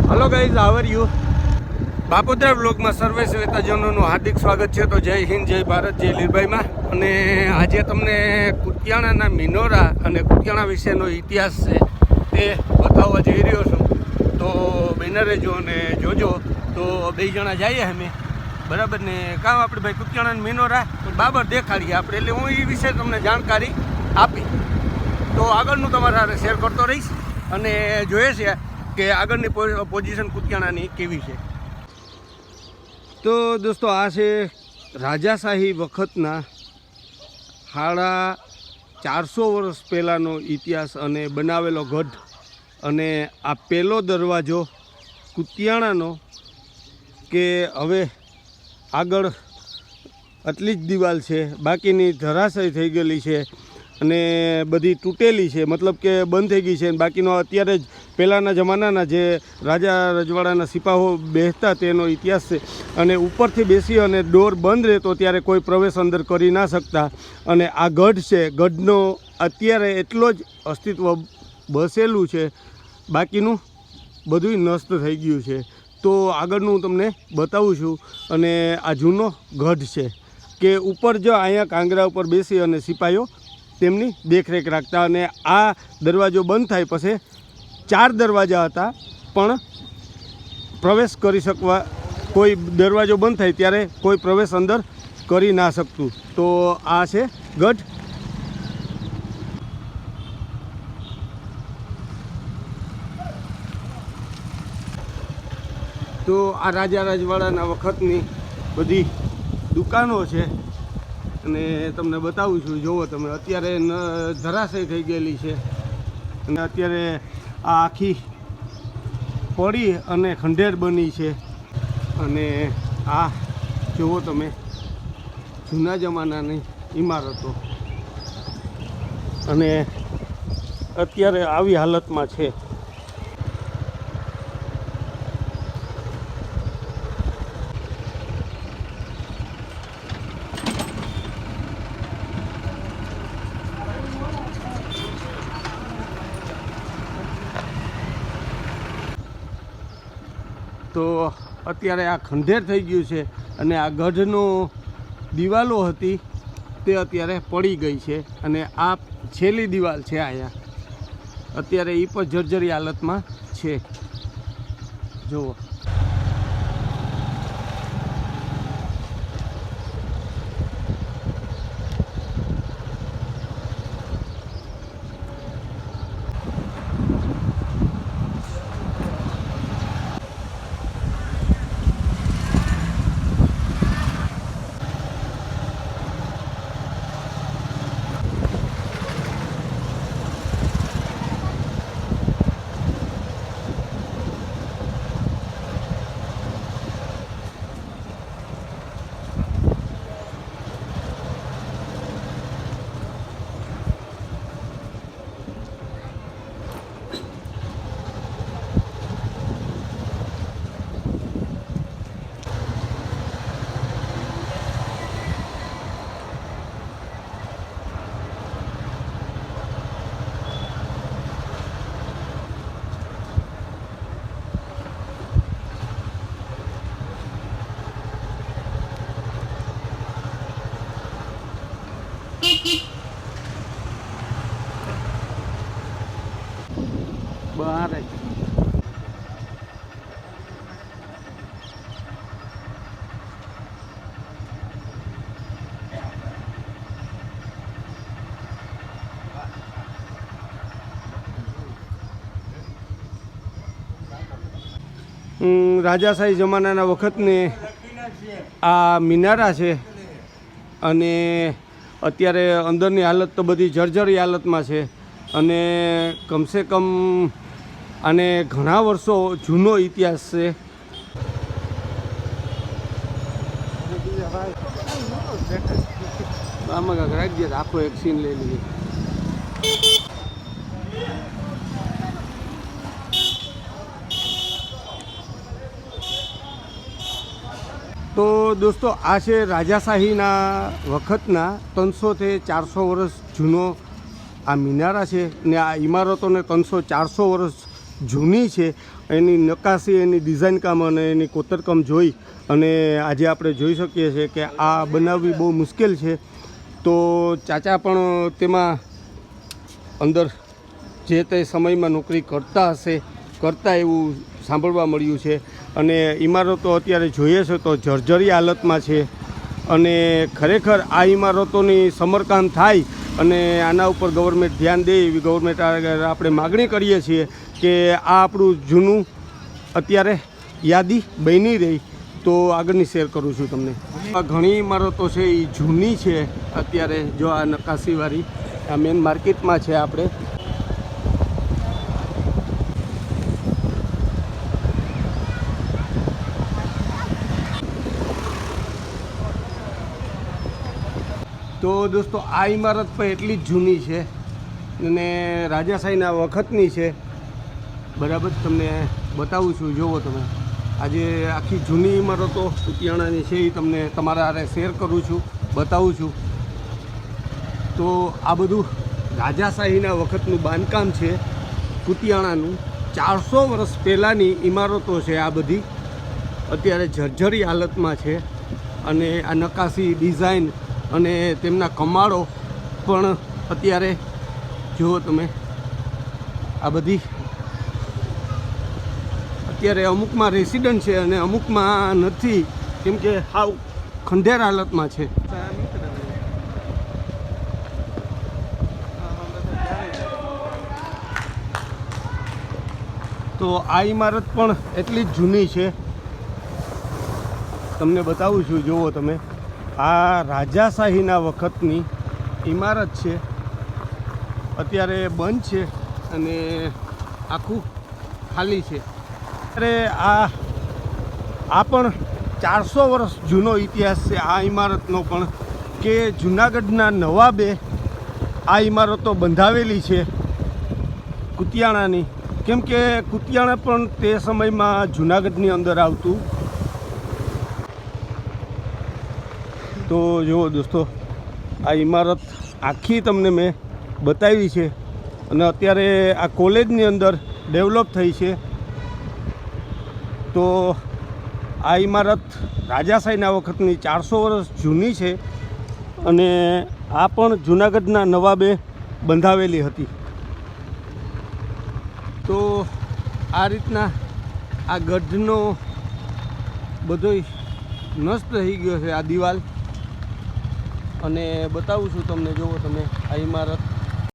Hello guys, how are you? Bapodra બ્લોગમાં સર્વે શ્વેતાજનોનું હાર્દિક સ્વાગત છે. તો જય હિન્દ, જય ભારત, જય લીરબાઈમાં. અને આજે તમને કુતિયાણાના મિનોરા અને કુતિયાણા વિશેનો ઇતિહાસ છે તે બતાવવા જઈ રહ્યો છું. તો બેનર રહેજો અને જોજો. તો બે જણા જઈએ અમે, બરાબર ને? કામ આપણે ભાઈ કુતિયાણાના મિનોરા બાબર દેખાડીએ આપણે, એટલે હું એ વિશે તમને જાણકારી આપી. તો આગળનું તમારા સાથે શેર કરતો રહીશ અને જોઈએ છે કે આગળની પોઝિશન કુતિયાણાની કેવી છે. તો દોસ્તો, આ છે રાજાશાહી વખતના 450 વર્ષ પહેલાંનો ઇતિહાસ અને બનાવેલો ગઢ. અને આ પહેલો દરવાજો કુતિયાણાનો, કે હવે આગળ આટલી જ દિવાલ છે, બાકીની ધરાશય થઈ ગયેલી છે અને બધી તૂટેલી છે, મતલબ કે બંધ થઈ ગઈ છે. બાકીનો અત્યારે જ પહેલાંના જમાનાના જે રાજા રજવાડાના સિપાહો બેસતા તેનો ઇતિહાસ છે. અને ઉપરથી બેસી અને ડોર બંધ રહેતો ત્યારે કોઈ પ્રવેશ અંદર કરી ના શકતા. અને આ ગઢ છે, ગઢનો અત્યારે એટલો જ અસ્તિત્વ બસેલું છે, બાકીનું બધું નષ્ટ થઈ ગયું છે. તો આગળનું હું તમને બતાવું છું. અને આ જૂનો ગઢ છે કે ઉપર જો અહીંયા કાંગરા ઉપર બેસી અને સિપાહીઓ તેમની દેખરેખ રાખતા. અને આ દરવાજો બંધ થાય પછી 4 દરવાજા હતા, પણ પ્રવેશ કરી શકવા, કોઈ દરવાજો બંધ થાય ત્યારે કોઈ પ્રવેશ અંદર કરી ના શકતું. તો આ છે ગઢ. તો આ રાજા રજવાડાના વખતની બધી દુકાનો છે અને તમને બતાવું છું. જુઓ તમે, અત્યારે ધરાશય થઈ ગયેલી છે અને અત્યારે આ આખી પડી અને ખંડેર બની છે. અને આ જુઓ તમે, જૂના જમાનાની ઇમારતો અને અત્યારે આવી હાલતમાં છે. તો અત્યારે આ ખંડેર થઈ ગયું છે અને આ ગઢનો દિવાલો હતી તે અત્યારે પડી ગઈ છે. અને આ છેલ્લી દિવાલ છે અહીંયા, અત્યારે એ પણ જર્જરી હાલતમાં છે. જુઓ, બહાર રાજાશાહી જમાનાના વખતની આ મિનારા છે. અને અત્યારે અંદરની હાલત તો બધી જર્જરી હાલતમાં છે. અને કમસે કમ આને ઘણા વર્ષો જૂનો ઇતિહાસ છે. આમાં કાંઈક રાખજે, આખો એક સીન લઈ લઈએ. તો દોસ્તો, આ છે રાજાશાહીના વખતના 300 થી 400 વર્ષ જૂનો આ મિનારા છે. ને આ ઇમારતોને 300-400 વર્ષ જૂની છે એની નકાશી, એની ડિઝાઇન કામ અને એની કોતરકામ જોઈ અને આજે આપણે જોઈ શકીએ છીએ કે આ બનાવવી બહુ મુશ્કેલ છે. તો ચાચા પણ તેમાં અંદર જે તે સમયમાં નોકરી કરતા એવું સાંભળવા મળ્યું છે. અને ઇમારતો અત્યારે જોઈએ છે તો જર્જરી હાલતમાં છે અને ખરેખર આ ઇમારતોની સમારકામ થાય અને આના ઉપર ગવર્મેન્ટ ધ્યાન દે એવી ગવર્મેન્ટ આપણે માગણી કરીએ છીએ કે આ આપણું જૂનું અત્યારે યાદી બની રહી. તો આગળની શેર કરું છું તમને. આ ઘણી ઇમારતો છે એ જૂની છે અત્યારે. જો આ નકાશીવાળી આ મેન માર્કેટમાં છે આપણે. તો દોસ્તો આ ઇમારત પણ એટલી જ જૂની છે અને રાજાશાહીના વખતની છે. બરાબર તમને બતાવું છું. જુઓ તમે આજે આખી જૂની ઇમારતો કુતિયાણાની છે એ તમને તમારા હારે શેર કરું છું, બતાવું છું. તો આ બધું રાજાશાહીના વખતનું બાંધકામ છે કુતિયાણાનું. 400 વર્ષ પહેલાંની ઇમારતો છે આ બધી. અત્યારે જર્જરી હાલતમાં છે અને આ નકાશી, ડિઝાઇન અને તેમના કમાળો પણ અત્યારે જુઓ તમે. આ બધી અત્યારે અમુકમાં રેસિડન્ટ છે અને અમુકમાં નથી, કેમ કે હાવ ખંડેર હાલતમાં છે. તો આ ઇમારત પણ એટલી જ જૂની છે. તમને બતાવું છું. જુઓ તમે આ રાજાશાહીના વખતની ઇમારત છે. અત્યારે બંધ છે અને આખું ખાલી છે. અરે આ પણ 400 વર્ષ જૂનો ઇતિહાસ છે આ ઇમારતનો પણ, કે જૂનાગઢના નવાબે આ ઇમારતો બંધાવેલી છે કુતિયાણાની. કેમ કે કુતિયાણા પણ તે સમયમાં જૂનાગઢની અંદર આવતું. તો જુઓ દોસ્તો આ ઇમારત આખી તમને મેં બતાવી છે અને અત્યારે આ કોલેજની અંદર ડેવલપ થઈ છે. તો આ ઇમારત રાજાશાહીના વખતની 400 વર્ષ જૂની છે અને આ પણ જૂનાગઢના નવાબે બંધાવેલી હતી. તો આ રીતના આ ગઢનો બધોય નષ્ટ થઈ ગયો છે આ દિવાલ. અને બતાવું છું તમને. જુઓ તમે આ ઇમારત